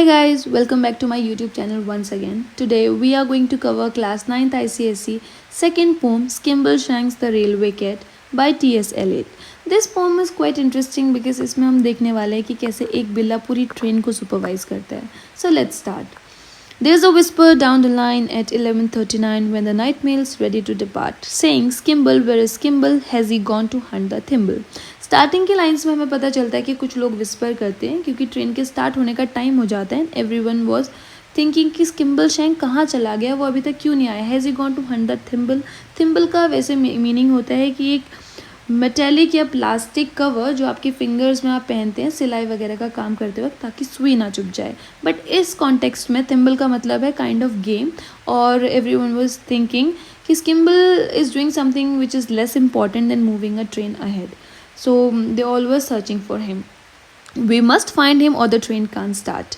Hi guys, welcome back to my YouTube channel once again. Today we are going to cover class 9th ICSE second poem Skimbleshanks the Railway Cat by T.S. Eliot. This poem is quite interesting because इसमें हम देखने वाले हैं कि कैसे एक बिल्ला पूरी ट्रेन को सुपरवाइज करता है. So let's start. There's a whisper down the line at 11:39 when the night mail's ready to depart, saying, Skimble, where is Skimble? Has he gone to hunt the thimble? Starting के lines में हमें पता चलता है कि कुछ लोग whisper करते हैं क्योंकि ट्रेन के स्टार्ट होने का टाइम हो जाता है. एवरीवन वाज थिंकिंग कि स्किम्बलशैंक कहाँ चला गया, वो अभी तक क्यों नहीं आया. Has he gone to hunt the thimble. Thimble का वैसे मीनिंग होता है कि एक मेटेलिक या प्लास्टिक कवर जो आपके फिंगर्स में आप पहनते हैं सिलाई वगैरह का काम करते वक्त ताकि सुई ना चुभ जाए. बट इस कॉन्टेक्स्ट में थिम्बल का मतलब है काइंड ऑफ गेम. और एवरीवन वाज थिंकिंग कि Skimble is doing something which is less important than moving a train ahead. So they all were searching for him. We must find him or the train can't start.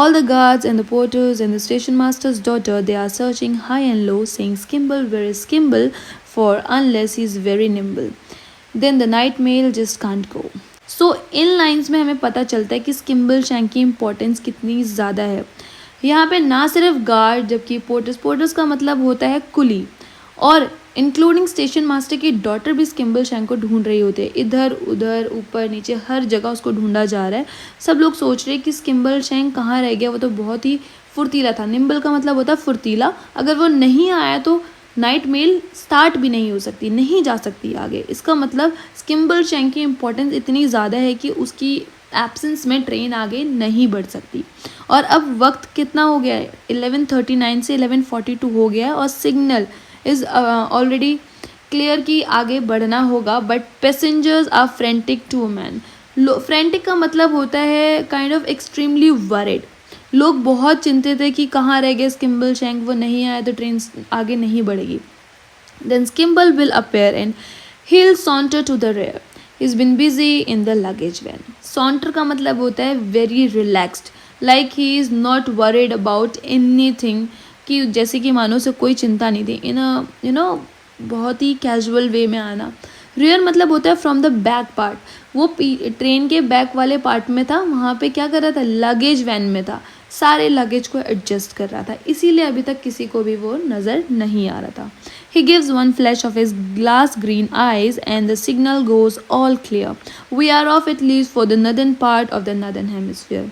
All the guards and the porters and the station master's daughter, they are searching high and low, saying, Skimble, where is Skimble? For unless he's very nimble, then the night mail just can't go. So in lines में हमें पता चलता है कि स्किम्बलशैंक की importance कितनी ज़्यादा है. यहाँ पे ना सिर्फ गार्ड जबकि पोर्टर्स का मतलब होता है कुली, और इंक्लूडिंग स्टेशन मास्टर की डॉटर भी स्किम्बलशैंक को ढूंढ रही होती है. इधर उधर ऊपर नीचे हर जगह उसको ढूंढा जा रहा है. सब लोग सोच रहे हैं कि स्किम्बलशैंक कहाँ रह गया, वो तो बहुत ही फुर्तीला था. निम्बल का मतलब होता है फुर्तीला. अगर वो नहीं आया तो नाइट मेल स्टार्ट भी नहीं हो सकती, नहीं जा सकती आगे. इसका मतलब स्किम्बलशैंक की इम्पोर्टेंस इतनी ज़्यादा है कि उसकी एब्सेंस में ट्रेन आगे नहीं बढ़ सकती. और अब वक्त कितना हो गया है, 11:39 से 11:42 हो गया है और सिग्नल इज़ ऑलरेडी क्लियर कि आगे बढ़ना होगा. But passengers are frantic to man. Frantic का मतलब होता है काइंड ऑफ एक्सट्रीमली वरिड. लोग बहुत चिंतित है कि कहाँ रह गए स्किम्बलशैंक, वो नहीं आया तो ट्रेन आगे नहीं बढ़ेगी. Then Skimble will appear and he'll saunter to the rear. He's been busy in the luggage van. Saunter का मतलब होता है very relaxed, like he is not worried about anything, कि जैसे कि मानो से कोई चिंता नहीं थी. इन अ बहुत ही कैजुअल वे में आना. रियर मतलब होता है फ्रॉम द बैक पार्ट. वो ट्रेन के बैक वाले पार्ट में था, वहाँ पे क्या कर रहा था, लगेज वैन में था, सारे लगेज को एडजस्ट कर रहा था. इसीलिए अभी तक किसी को भी वो नज़र नहीं आ रहा था. He gives one flash of his glass green eyes and the signal goes all clear. We are off, it leaves for the northern part of the northern hemisphere.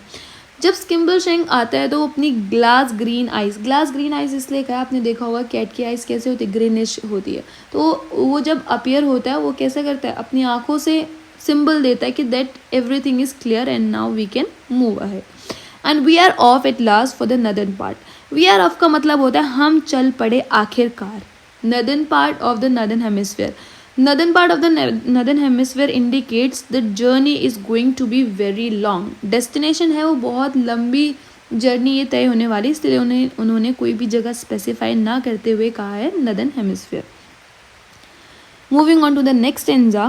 जब स्किम्बलशैंक आता है तो वो अपनी ग्लास ग्रीन आइज इसलिए कहा, आपने देखा होगा कैट की आइज कैसे होती है, ग्रीनिश होती है. तो वो जब अपीयर होता है वो कैसे करता है, अपनी आंखों से सिंबल देता है कि that everything is clear and now we can move ahead. And we are off at last for the northern part. We are off का मतलब होता है हम चल पड़े आखिरकार. Northern part of the northern hemisphere. Northern part of the northern hemisphere indicates the journey is going to be very long. Destination है वो बहुत लंबी जर्नी ये तय होने वाली, इसलिए उन्होंने कोई भी जगह स्पेसिफाई ना करते हुए कहा है northern hemisphere. Moving on to the next stanza.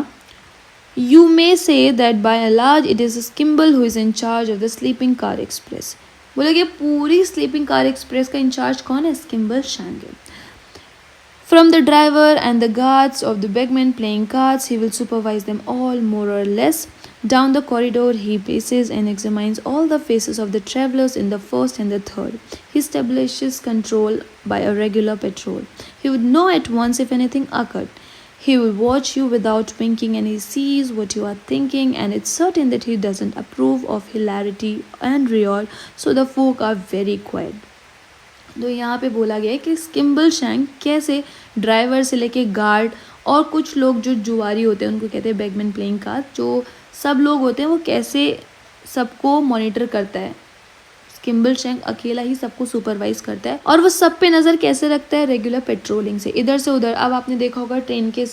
You may say that by and large it is Skimble who is in charge of the sleeping car express. बोले कि पूरी sleeping car express का in charge कौन है, स्किम्बलशैंक है. From the driver and the guards of the bagman playing cards, he will supervise them all more or less. Down the corridor, he paces and examines all the faces of the travelers in the first and the third. He establishes control by a regular patrol. He would know at once if anything occurred. He will watch you without winking and he sees what you are thinking, and it's certain that he doesn't approve of hilarity and riot, so the folk are very quiet. तो यहाँ पे बोला गया है कि स्किम्बलशैंक कैसे driver से लेके गार्ड और कुछ लोग जो जुआरी होते हैं उनको कहते हैं बैगमैन प्लेइंग कार्ड, जो सब लोग होते हैं वो कैसे सबको मॉनिटर करता है. स्किम्बलशैंक अकेला ही सबको सुपरवाइज करता है और वो सब पे नज़र कैसे रखता है, रेगुलर पेट्रोलिंग से इधर से उधर. अब आपने देखा होगा ट्रेन के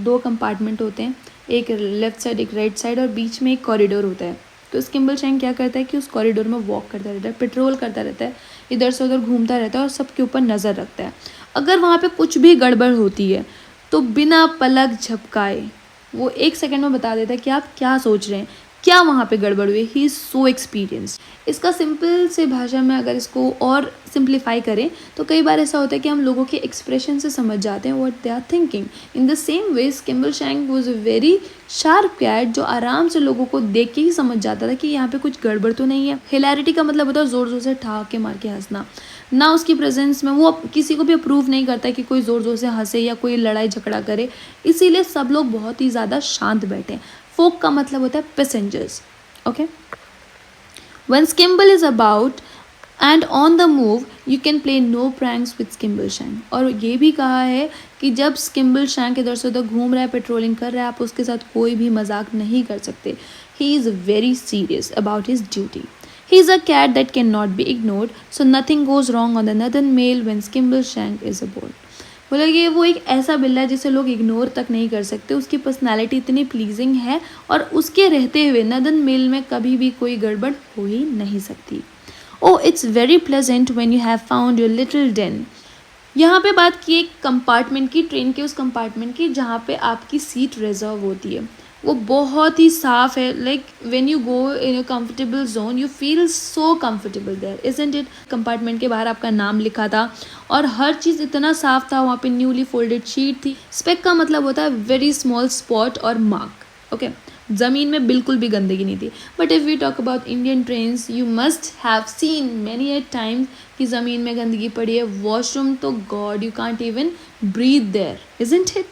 2 कंपार्टमेंट होते हैं, एक लेफ्ट साइड एक राइट साइड और बीच में एक कॉरिडोर होता है. तो स्किम्बलशैंक क्या करता है कि उस कॉरिडोर में वॉक करता रहता है, पेट्रोल करता रहता है, इधर से उधर घूमता रहता है और सबके ऊपर नज़र रखता है. अगर वहाँ पे कुछ भी गड़बड़ होती है तो बिना पलक झपकाए वो 1 सेकंड में बता देता है कि आप क्या सोच रहे हैं, क्या वहाँ पे गड़बड़ हुई। He is so experienced. इसका सिंपल से भाषा में अगर इसको और सिंप्लीफाई करें तो कई बार ऐसा होता है कि हम लोगों के एक्सप्रेशन से समझ जाते हैं what they are thinking. In the same way Skimble Shank was a very sharp cat जो आराम से लोगों को देख के ही समझ जाता था कि यहाँ पे कुछ गड़बड़ तो नहीं है। हिलैरिटी का मतलब होता है ज़ोर ज़ोर से ठहाके मार के हंसना। ना उसकी प्रेजेंस में वो किसी को भी अप्रूव नहीं करता कि कोई ज़ोर ज़ोर से हंसे या कोई लड़ाई झगड़ा करे, इसीलिए सब लोग बहुत ही ज़्यादा शांत बैठे। फोक का मतलब होता है passengers. Okay, when Skimble is about and on the move you can play no pranks with Skimble Shank। और ये भी कहा है कि जब Skimble Shank इधर से उधर घूम रहा है, पेट्रोलिंग कर रहा है, आप उसके साथ कोई भी मजाक नहीं कर सकते। He is very serious about his duty। He is a cat that cannot be ignored, so nothing goes wrong on the Northern Mail when Skimble Shank is aboard। बोला कि वो एक ऐसा बिल्ला है जिसे लोग इग्नोर तक नहीं कर सकते। उसकी पर्सनालिटी इतनी प्लीजिंग है और उसके रहते हुए नदन मेल में कभी भी कोई गड़बड़ हो ही नहीं सकती। Oh it's very pleasant when you have found your little den. यहाँ पे बात की एक कंपार्टमेंट की, ट्रेन के उस कंपार्टमेंट की जहाँ पे आपकी सीट रिजर्व होती है। वो बहुत ही साफ है। Like when you go in a comfortable zone you feel so comfortable there, isn't it. Compartment के बाहर आपका नाम लिखा था और हर चीज़ इतना साफ था। वहाँ पे न्यूली फोल्डेड शीट थी। स्पेक का मतलब होता है वेरी स्मॉल स्पॉट और मार्क। ओके, ज़मीन में बिल्कुल भी गंदगी नहीं थी। But if we talk about Indian trains you must have seen many a times कि ज़मीन में गंदगी पड़ी है। वॉशरूम तो God you can't even breathe there, isn't it.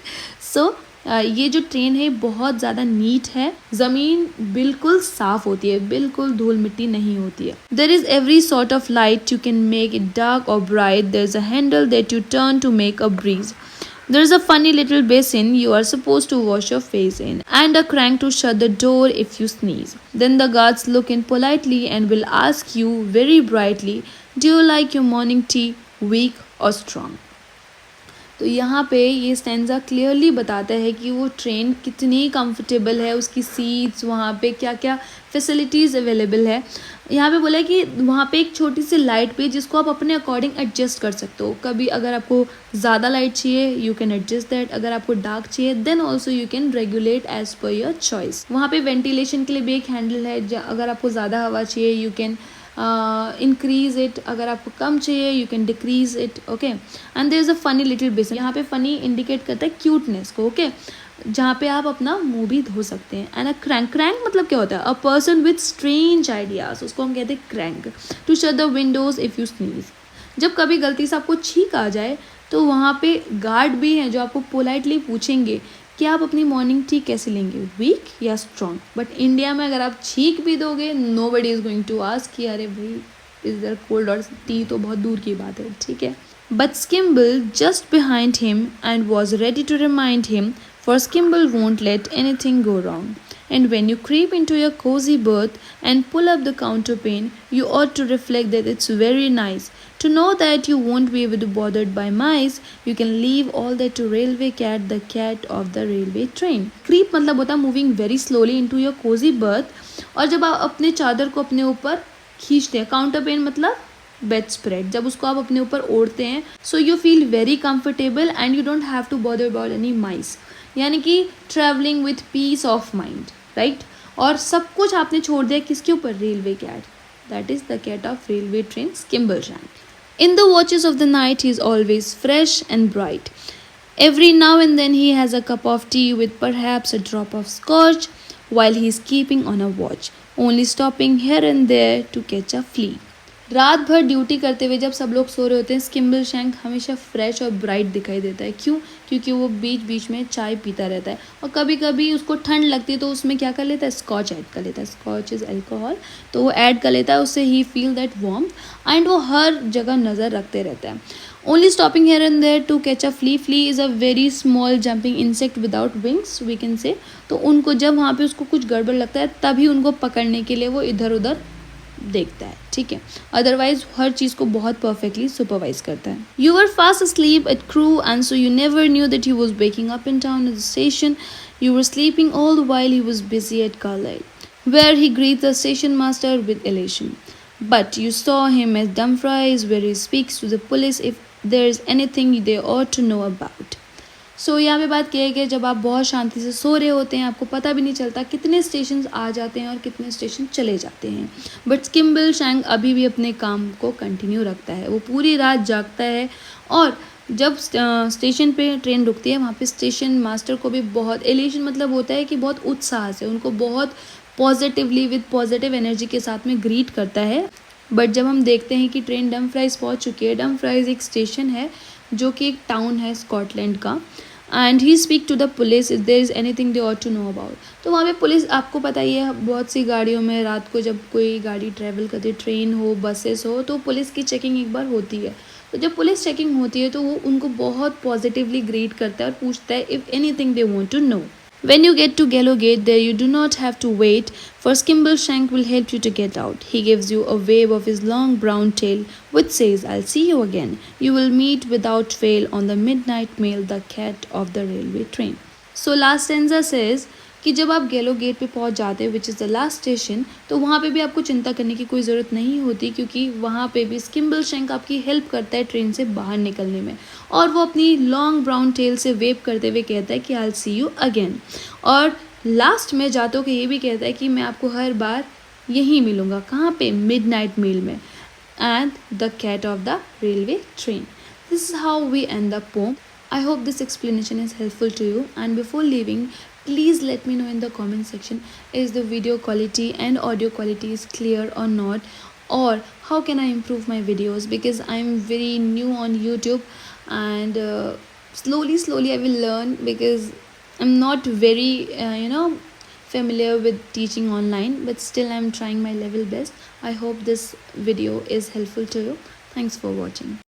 So ये जो ट्रेन है बहुत ज़्यादा नीट है। ज़मीन बिल्कुल साफ़ होती है, बिल्कुल धूल मिट्टी नहीं होती है। There is every sort of light, you can make it dark और bright. There is a handle that you turn to make a breeze. There is a funny little basin you are supposed to wash your face in, and a crank to shut the door if you sneeze. Then the guards look in politely and will ask you very brightly, do you like your morning tea weak or strong? तो यहाँ पे ये stanza clearly बताता है कि वो train कितनी comfortable है, उसकी सीट्स, वहाँ पे क्या क्या फैसिलिटीज़ अवेलेबल है। यहाँ पे बोला है कि वहाँ पे एक छोटी सी लाइट पे जिसको आप अपने अकॉर्डिंग एडजस्ट कर सकते हो। कभी अगर आपको ज़्यादा लाइट चाहिए यू कैन एडजस्ट दैट, अगर आपको डार्क चाहिए then also you can regulate as per your choice. वहाँ पे वेंटिलेशन के लिए भी एक हैंडल है, अगर आपको ज़्यादा हवा चाहिए यू कैन इंक्रीज इट, अगर आपको कम चाहिए you can decrease it. Okay, and there is a funny little basin. यहाँ पे फनी इंडिकेट करता है क्यूटनेस को। ओके, जहाँ पे आप अपना मुंह भी धो सकते हैं। एंड अ क्रैंक, क्रैंक मतलब क्या होता है? A person with strange ideas, उसको हम कहते हैं crank. To shut the windows if you sneeze, जब कभी गलती से आपको छींक आ जाए तो वहाँ पे गार्ड भी हैं जो आपको पोलाइटली पूछेंगे कि आप अपनी मॉर्निंग टी कैसे लेंगे, वीक या स्ट्रॉन्ग। बट इंडिया में अगर आप छींक भी दोगे nobody is going to ask कि अरे भाई इज देयर कोल्ड और टी तो बहुत दूर की बात है, ठीक है। But Skimble just behind him and was ready to remind him, for Skimble won't let anything go wrong. And when you creep into your cozy berth and pull up the counterpane, you ought to reflect that it's very nice to know that you won't be able to bothered by mice. You can leave all that to railway cat, the cat of the railway train. Creep मतलब होता है moving very slowly into your cozy berth, और जब आप अपने चादर को अपने ऊपर खींचते हैं, काउंटरपेन मतलब बेड स्प्रेड, जब उसको आप अपने ऊपर ओढ़ते हैं so you feel very comfortable and you don't have to bother about any mice, यानी कि travelling with peace of mind, right. और सब कुछ आपने छोड़ दिया किसके ऊपर? Railway cat, that is the cat of railway train Skimble Shank. In the watches of the night he is always fresh and bright. Every now and then he has a cup of tea with perhaps a drop of scotch while he is keeping on a watch, only stopping here and there to catch a flea. रात भर duty करते हुए जब सब लोग सो रहे होते हैं स्किम्बल शैंक हमेशा फ्रेश और ब्राइट दिखाई देता है। क्यों? क्योंकि वो बीच बीच में चाय पीता रहता है और कभी कभी उसको ठंड लगती है तो उसमें क्या कर लेता है? स्कॉच ऐड कर लेता है। स्कॉच इज़ अल्कोहल, तो वो ऐड कर लेता है, उससे ही फील दैट वार्म एंड वो हर जगह नज़र रखते रहता है। Only stopping here and there to catch a flea. Flea is a very small jumping insect without wings, we can say. तो उनको जब वहाँ पे उसको कुछ गड़बड़ लगता है तभी उनको पकड़ने के लिए वो इधर उधर देखता है, ठीक है। अदरवाइज हर चीज़ को बहुत परफेक्टली सुपरवाइज करता है। You were fast asleep at crew and so you never knew that he was waking up in town at the station. You were sleeping all the while he was busy at Carlisle, where he greets the station master with elation. But you saw him at Dumfries, where he speaks to the police if there is anything they ought to know about. सो यहाँ पे बात किया है कि जब आप बहुत शांति से सो रहे होते हैं, आपको पता भी नहीं चलता कितने स्टेशन आ जाते हैं और कितने स्टेशन चले जाते हैं, बट स्किम्बल शैंक अभी भी अपने काम को कंटिन्यू रखता है। वो पूरी रात जागता है और जब स्टेशन पे ट्रेन रुकती है, वहाँ पे स्टेशन मास्टर को भी बहुत एलिशन मतलब होता है कि बहुत उत्साह से उनको बहुत पॉजिटिवली विद पॉजिटिव एनर्जी के साथ में ग्रीट करता है। बट जब हम देखते हैं कि ट्रेन डमफ्राइज पहुँच चुकी है, डमफ्राइज एक स्टेशन है जो कि एक टाउन है स्कॉटलैंड का, and he speak to the police if there is anything they ought to know about. तो वहाँ पे पुलिस, आपको पता ही है बहुत सी गाड़ियों में रात को जब कोई गाड़ी ट्रैवल करती है, ट्रेन हो बसेस हो, तो पुलिस की चेकिंग एक बार होती है। तो जब पुलिस चेकिंग होती है तो वो उनको बहुत पॉजिटिवली ग्रीट करता है और पूछता है if anything they want to know. When you get to Gallowgate, there you do not have to wait, for Skimbleshank will help you to get out. He gives you a wave of his long brown tail, which says, I'll see you again. You will meet without fail on the midnight mail, the cat of the railway train. So last stanza says कि जब आप गैलो gate पे पहुंच जाते हैं, which is the last station, तो वहाँ पे भी आपको चिंता करने की कोई ज़रूरत नहीं होती, क्योंकि वहाँ पे भी स्किम्बलशैंक आपकी हेल्प करता है ट्रेन से बाहर निकलने में, और वो अपनी लॉन्ग ब्राउन टेल से वेव करते हुए कहता है कि I will see you again. और लास्ट में जाते हो कि ये भी कहता है कि मैं आपको हर बार यहीं मिलूँगा, कहाँ पे, मिडनाइट मेल में, and the cat of the railway train. This is how we end the poem. I hope this explanation is helpful to you, and before leaving, please let me know in the comment section, is the video quality and audio quality is clear or not, or how can I improve my videos, because I'm very new on YouTube, and slowly I will learn, because I'm not very familiar with teaching online, but still I'm trying my level best. I hope this video is helpful to you. Thanks for watching.